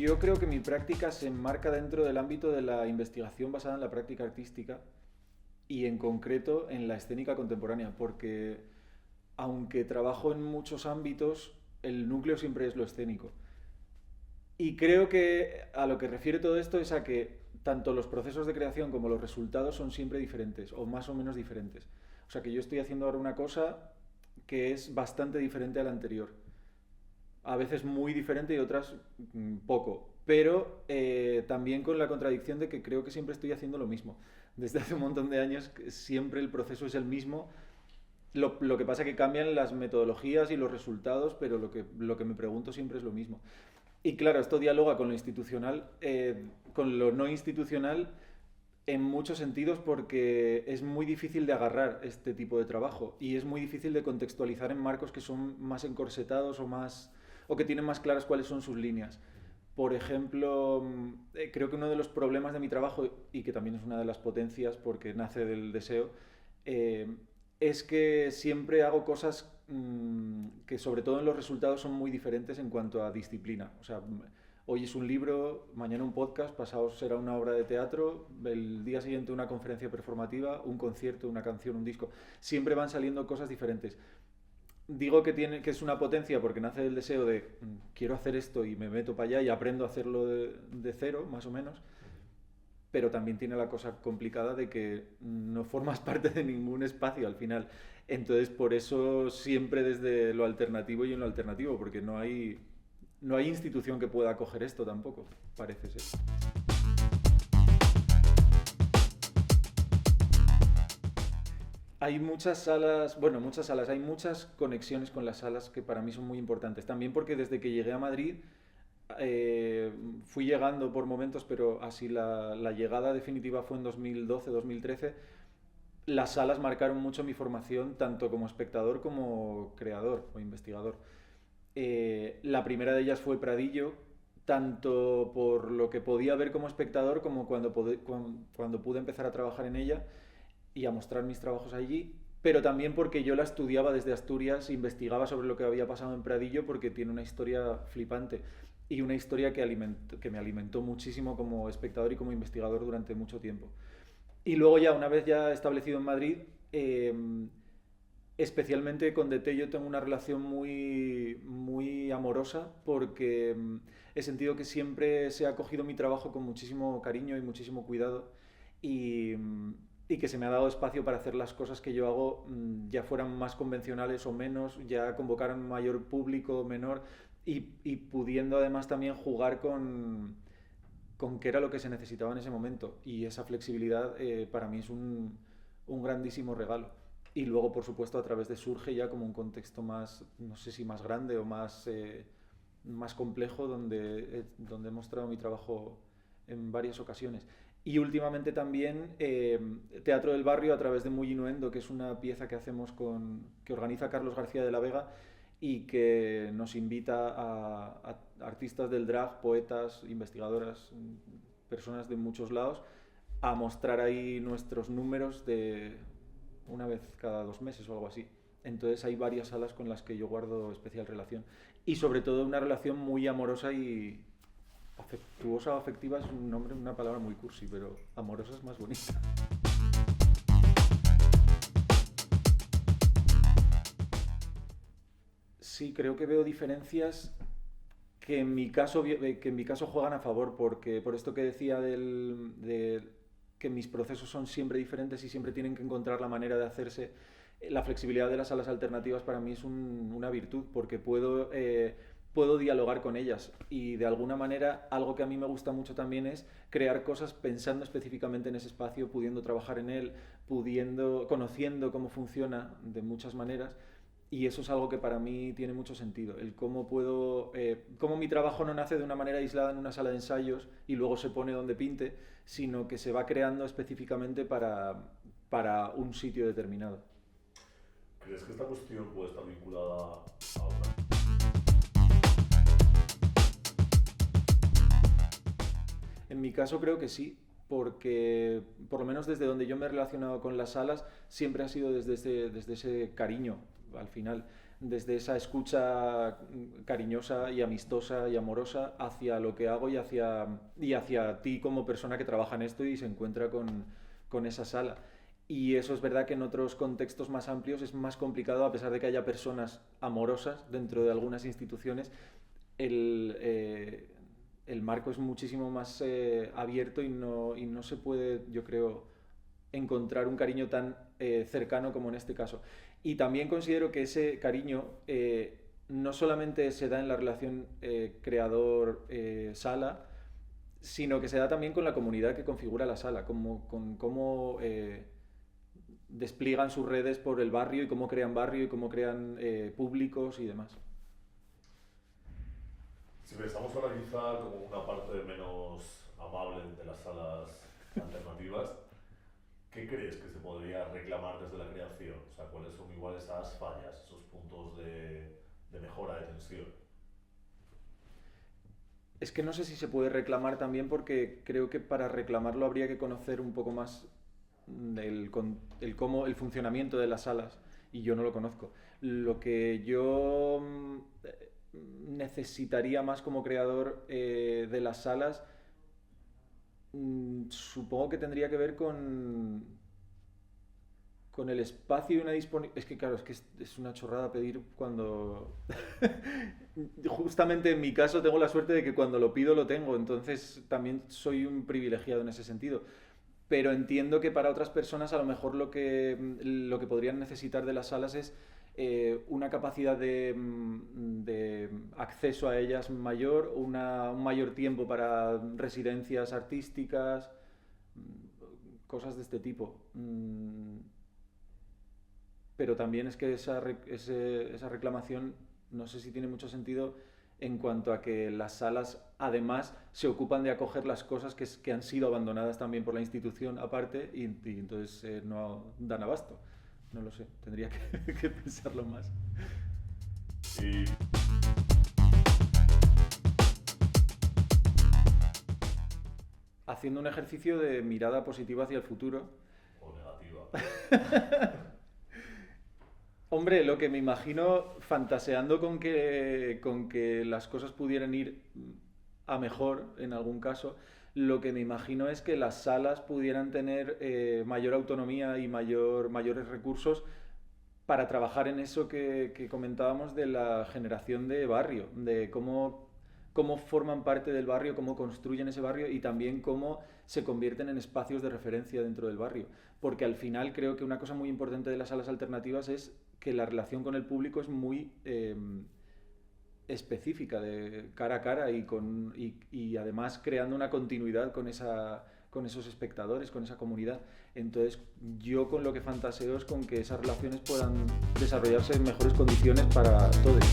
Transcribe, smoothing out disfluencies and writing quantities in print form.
Yo creo que mi práctica se enmarca dentro del ámbito de la investigación basada en la práctica artística y en concreto en la escénica contemporánea, porque aunque trabajo en muchos ámbitos, el núcleo siempre es lo escénico. Y creo que a lo que refiere todo esto es a que tanto los procesos de creación como los resultados son siempre diferentes, o más o menos diferentes. O sea que yo estoy haciendo ahora una cosa que es bastante diferente a la anterior. A veces muy diferente y otras poco. Pero también con la contradicción de que creo que siempre estoy haciendo lo mismo. Desde hace un montón de años siempre el proceso es el mismo. Lo que pasa es que cambian las metodologías y los resultados, pero lo que me pregunto siempre es lo mismo. Y claro, esto dialoga con lo institucional, con lo no institucional en muchos sentidos porque es muy difícil de agarrar este tipo de trabajo y es muy difícil de contextualizar en marcos que son más encorsetados o que tienen más claras cuáles son sus líneas. Por ejemplo, creo que uno de los problemas de mi trabajo, y que también es una de las potencias porque nace del deseo, eh, es que siempre hago cosas que sobre todo en los resultados son muy diferentes en cuanto a disciplina. O sea, hoy es un libro, mañana un podcast, pasado será una obra de teatro, el día siguiente una conferencia performativa, un concierto, una canción, un disco. Siempre van saliendo cosas diferentes. Digo que es una potencia porque nace del deseo de quiero hacer esto y me meto para allá y aprendo a hacerlo de cero, más o menos, pero también tiene la cosa complicada de que no formas parte de ningún espacio al final. Entonces, por eso siempre desde lo alternativo y en lo alternativo, porque no hay institución que pueda acoger esto tampoco, parece ser. Hay muchas salas, bueno, muchas salas, hay muchas conexiones con las salas que para mí son muy importantes. También porque desde que llegué a Madrid fui llegando por momentos, pero así la llegada definitiva fue en 2012-2013. Las salas marcaron mucho mi formación, tanto como espectador como creador o investigador. La primera de ellas fue Pradillo, tanto por lo que podía ver como espectador como cuando pude empezar a trabajar en ella y a mostrar mis trabajos allí, pero también porque yo la estudiaba desde Asturias, investigaba sobre lo que había pasado en Pradillo porque tiene una historia flipante y una historia que me alimentó muchísimo como espectador y como investigador durante mucho tiempo. Y luego ya, una vez ya establecido en Madrid, eh, especialmente con DT yo tengo una relación muy, muy amorosa porque he sentido que siempre se ha acogido mi trabajo con muchísimo cariño y muchísimo cuidado y, y que se me ha dado espacio para hacer las cosas que yo hago, ya fueran más convencionales o menos, ya convocaran mayor público o menor y pudiendo además también jugar con qué era lo que se necesitaba en ese momento. Y esa flexibilidad para mí es un grandísimo regalo. Y luego, por supuesto, a través de Surge ya como un contexto más, no sé si más grande o más complejo, donde he mostrado mi trabajo en varias ocasiones. Y últimamente también Teatro del Barrio a través de Muy Inuendo, que es una pieza que hacemos que organiza Carlos García de la Vega y que nos invita a artistas del drag, poetas, investigadoras, personas de muchos lados, a mostrar ahí nuestros números de una vez cada 2 meses o algo así. Entonces hay varias salas con las que yo guardo especial relación. Y sobre todo una relación muy amorosa y afectuosa o afectiva es un nombre, una palabra muy cursi, pero amorosa es más bonita. Sí, creo que veo diferencias que en mi caso juegan a favor, porque por esto que decía de que mis procesos son siempre diferentes y siempre tienen que encontrar la manera de hacerse, la flexibilidad de las salas alternativas para mí es una virtud, porque puedo dialogar con ellas y de alguna manera algo que a mí me gusta mucho también es crear cosas pensando específicamente en ese espacio, pudiendo trabajar en él, conociendo cómo funciona de muchas maneras. Y eso es algo que para mí tiene mucho sentido. El cómo mi trabajo no nace de una manera aislada en una sala de ensayos y luego se pone donde pinte, sino que se va creando específicamente para un sitio determinado. ¿Crees que esta cuestión puede estar vinculada a una? En mi caso creo que sí, porque por lo menos desde donde yo me he relacionado con las salas siempre ha sido desde ese cariño. al final, desde esa escucha cariñosa y amistosa y amorosa hacia lo que hago y hacia ti como persona que trabaja en esto y se encuentra con esa sala. Y eso es verdad que en otros contextos más amplios es más complicado, a pesar de que haya personas amorosas dentro de algunas instituciones, el marco es muchísimo más abierto y no se puede, yo creo, encontrar un cariño tan cercano como en este caso. Y también considero que ese cariño no solamente se da en la relación creador-sala, sino que se da también con la comunidad que configura la sala, con cómo despliegan sus redes por el barrio y cómo crean barrio y cómo crean públicos y demás. Si pensamos ahora quizá como una parte menos amable de las salas alternativas, ¿qué crees que se podría reclamar desde la creación? O sea, ¿cuáles son igual esas fallas, esos puntos de mejora, de tensión? Es que no sé si se puede reclamar también porque creo que para reclamarlo habría que conocer un poco más el funcionamiento de las salas y yo no lo conozco. Lo que yo necesitaría más como creador de las salas, supongo que tendría que ver con el espacio y una disponibilidad. Es que claro, es una chorrada pedir cuando justamente en mi caso tengo la suerte de que cuando lo pido lo tengo, entonces también soy un privilegiado en ese sentido. Pero entiendo que para otras personas a lo mejor lo que podrían necesitar de las salas es una capacidad de acceso a ellas mayor, un mayor tiempo para residencias artísticas, cosas de este tipo. Pero también es que esa reclamación no sé si tiene mucho sentido en cuanto a que las salas además se ocupan de acoger las cosas que han sido abandonadas también por la institución aparte y entonces no dan abasto. No lo sé, tendría que pensarlo más. Sí. Haciendo un ejercicio de mirada positiva hacia el futuro. O negativa. Hombre, lo que me imagino fantaseando con que las cosas pudieran ir a mejor en algún caso, lo que me imagino es que las salas pudieran tener mayor autonomía y mayores recursos para trabajar en eso que comentábamos de la generación de barrio, de cómo forman parte del barrio, cómo construyen ese barrio y también cómo se convierten en espacios de referencia dentro del barrio. Porque al final creo que una cosa muy importante de las salas alternativas es que la relación con el público es muy específica, de cara a cara y además creando una continuidad con esos espectadores, con esa comunidad. Entonces yo con lo que fantaseo es con que esas relaciones puedan desarrollarse en mejores condiciones para todos.